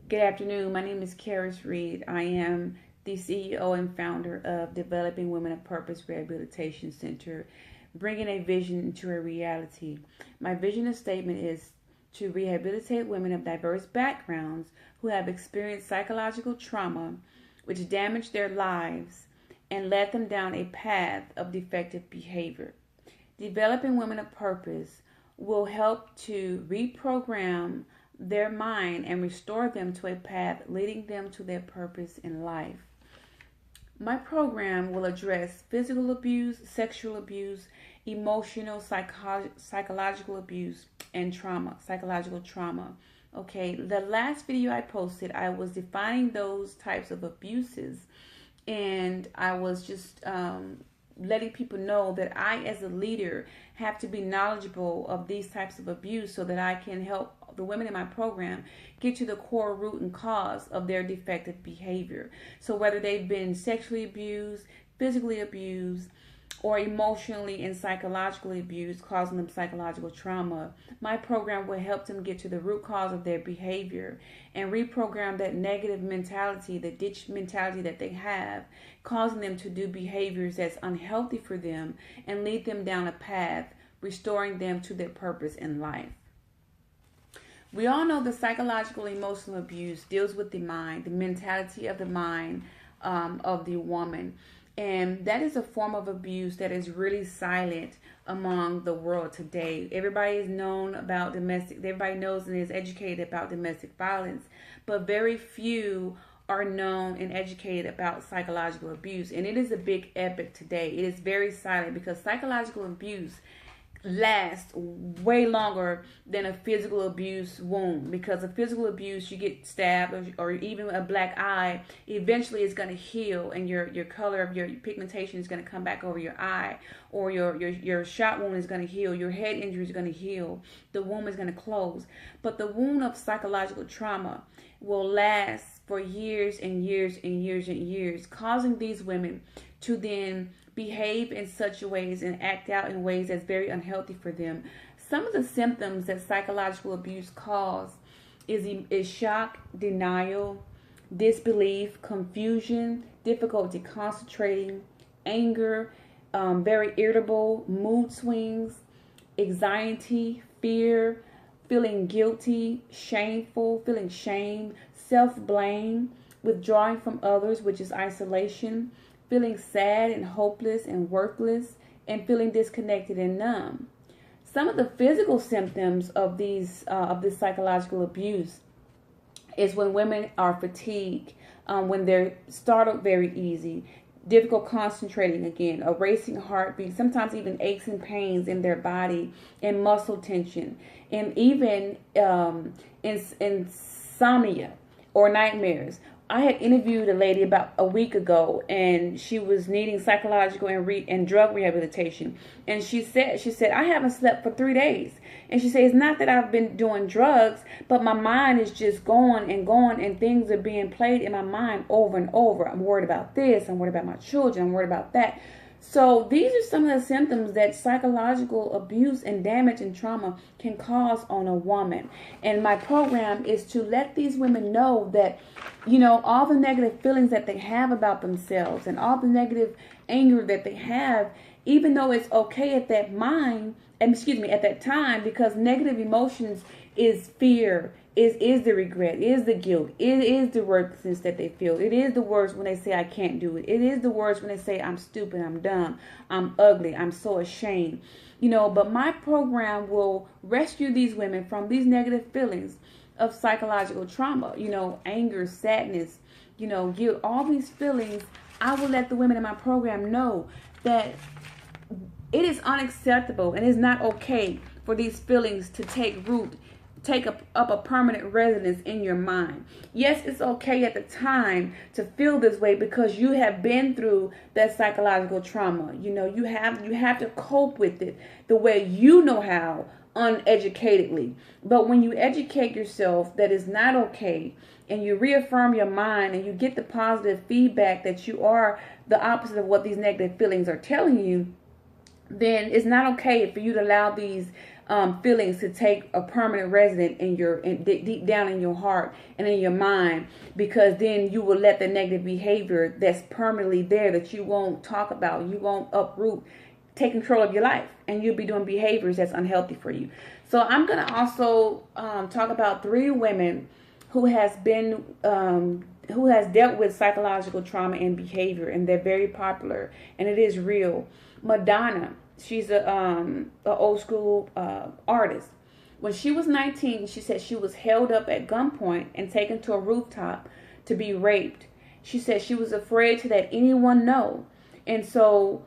Good afternoon. My name is Karis Reed. I am the CEO and founder of Developing Women of Purpose Rehabilitation Center, bringing a vision into a reality. My vision statement is to rehabilitate women of diverse backgrounds who have experienced psychological trauma which damaged their lives and led them down a path of defective behavior. Developing Women of Purpose will help to reprogram their mind and restore them to a path leading them to their purpose in life. My program will address physical abuse, sexual abuse, emotional, psychological abuse, and trauma, psychological trauma. Okay, the last video I posted, I was defining those types of abuses, and I was just letting people know that I, as a leader, have to be knowledgeable of these types of abuse so that I can help the women in my program get to the core root and cause of their defective behavior. So whether they've been sexually abused, physically abused, or emotionally and psychologically abused, causing them psychological trauma, my program will help them get to the root cause of their behavior and reprogram that negative mentality, the ditch mentality that they have, causing them to do behaviors that's unhealthy for them and lead them down a path, restoring them to their purpose in life. We all know the psychological emotional abuse deals with the mind, the mentality of the mind of the woman. And that is a form of abuse that is really silent among the world today. Everybody is known about everybody knows and is educated about domestic violence, but very few are known and educated about psychological abuse. And it is a big epic today. It is very silent because psychological abuse lasts way longer than a physical abuse wound, because a physical abuse, you get stabbed or even a black eye, eventually it's going to heal and your color of your pigmentation is going to come back over your eye, or your shot wound is going to heal, your head injury is going to heal, the wound is going to close. But the wound of psychological trauma will last for years and years and years and years, causing these women to then behave in such ways and act out in ways that's very unhealthy for them. Some of the symptoms that psychological abuse cause is shock, denial, disbelief, confusion, difficulty concentrating, anger, very irritable, mood swings, anxiety, fear, feeling guilty, shameful, feeling shame, self-blame, withdrawing from others, which is isolation, feeling sad and hopeless and worthless, and feeling disconnected and numb. Some of the physical symptoms of this psychological abuse is when women are fatigued, when they're startled very easy, difficult concentrating again, a racing heartbeat, sometimes even aches and pains in their body, and muscle tension, and even insomnia or nightmares. I had interviewed a lady about a week ago, and she was needing psychological and drug rehabilitation. And she said, I haven't slept for 3 days. And she said, it's not that I've been doing drugs, but my mind is just going, and things are being played in my mind over and over. I'm worried about this. I'm worried about my children. I'm worried about that. So these are some of the symptoms that psychological abuse and damage and trauma can cause on a woman. And my program is to let these women know that, all the negative feelings that they have about themselves and all the negative anger that they have, even though it's okay at that at that time, because negative emotions is fear, is the regret, is the guilt, it is the worthlessness that they feel. It is the words when they say I can't do it. It is the words when they say I'm stupid, I'm dumb, I'm ugly, I'm so ashamed. But my program will rescue these women from these negative feelings of psychological trauma, anger, sadness, guilt, all these feelings. I will let the women in my program know that it is unacceptable and it's not okay for these feelings to take root, take up a permanent residence in your mind. Yes, it's okay at the time to feel this way because you have been through that psychological trauma. You have to cope with it the way you know how, uneducatedly. But when you educate yourself that it's not okay, and you reaffirm your mind, and you get the positive feedback that you are the opposite of what these negative feelings are telling you, then it's not okay for you to allow these feelings to take a permanent resident in your deep down in your heart and in your mind, because then you will let the negative behavior that's permanently there, that you won't talk about, you won't uproot, take control of your life, and you'll be doing behaviors that's unhealthy for you. So I'm going to also talk about 3 women who has been who has dealt with psychological trauma and behavior, and they're very popular, and it is real. Madonna, she's a old school artist. When she was 19, she said she was held up at gunpoint and taken to a rooftop to be raped. She said she was afraid to let anyone know, and so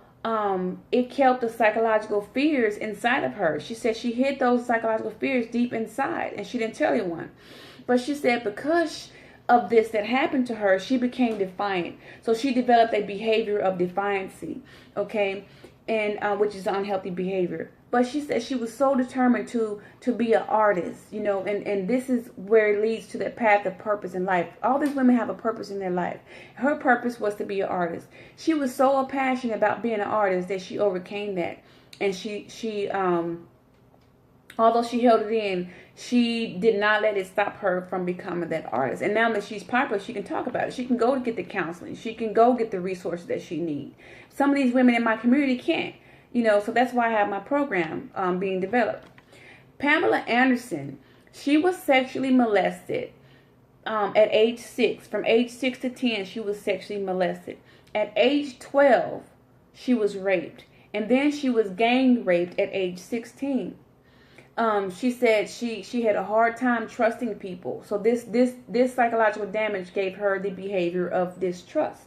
it kept the psychological fears inside of her. She said she hid those psychological fears deep inside, and she didn't tell anyone. But she said because of this that happened to her, she became defiant. So she developed a behavior of defiancy, okay, and which is unhealthy behavior. But she said she was so determined to be an artist, you know, and this is where it leads to that path of purpose in life. All these women have a purpose in their life. Her purpose was to be an artist. She was so passionate about being an artist that she overcame that, and she although she held it in, she did not let it stop her from becoming that artist. And now that she's popular, she can talk about it. She can go to get the counseling. She can go get the resources that she needs. Some of these women in my community can't, you know, so that's why I have my program being developed. Pamela Anderson, she was sexually molested at age 6. From age 6 to 10, she was sexually molested. At age 12, she was raped. And then she was gang raped at age 16. She said she had a hard time trusting people. So this psychological damage gave her the behavior of distrust.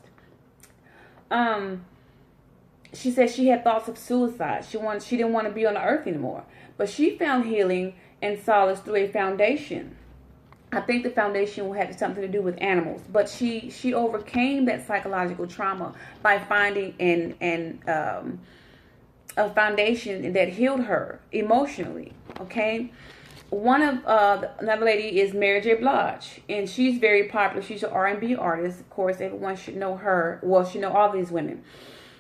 She said she had thoughts of suicide. She didn't want to be on the earth anymore. But she found healing and solace through a foundation. I think the foundation had something to do with animals. But she overcame that psychological trauma by finding a foundation that healed her emotionally. Okay, one of another lady is Mary J. Blige, and she's very popular. She's an R&B artist. Of course, everyone should know her. Well, should know all these women.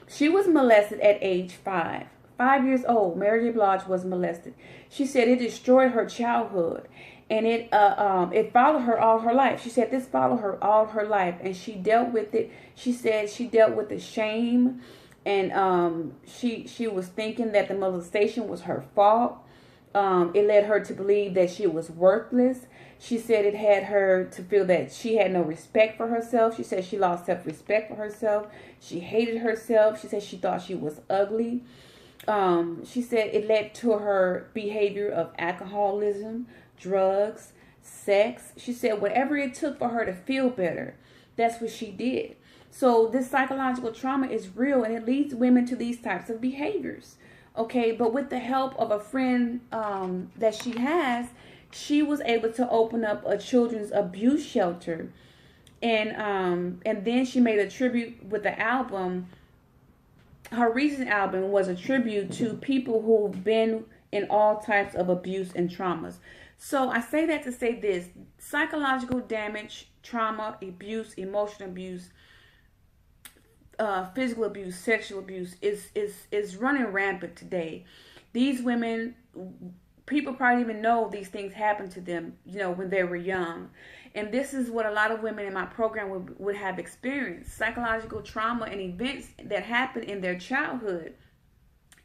She was molested at age 5. 5 years old, Mary J. Blige was molested. She said it destroyed her childhood, and it followed her all her life. She said this followed her all her life, and she dealt with it. She said she dealt with the shame, and she was thinking that the molestation was her fault. It led her to believe that she was worthless. She said it had her to feel that she had no respect for herself. She said she lost self-respect for herself. She hated herself. She said she thought she was ugly. She said it led to her behavior of alcoholism, drugs, sex. She said whatever it took for her to feel better, that's what she did. So this psychological trauma is real, and it leads women to these types of behaviors. Okay, but with the help of a friend that she has, she was able to open up a children's abuse shelter, and then she made a tribute with the album. Her recent album was a tribute to people who've been in all types of abuse and traumas. So I say that to say this: psychological damage, trauma, abuse, emotional abuse, physical abuse, sexual abuse is running rampant today. These women, people probably even know these things happened to them, you know, when they were young. And this is what a lot of women in my program would have experienced: psychological trauma and events that happened in their childhood,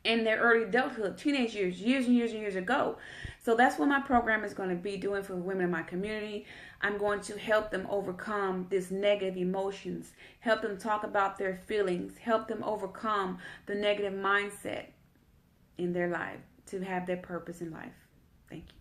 in their early adulthood, teenage years, years and years and years ago. So that's what my program is going to be doing for women in my community. I'm going to help them overcome this negative emotions, help them talk about their feelings, help them overcome the negative mindset in their life to have their purpose in life. Thank you.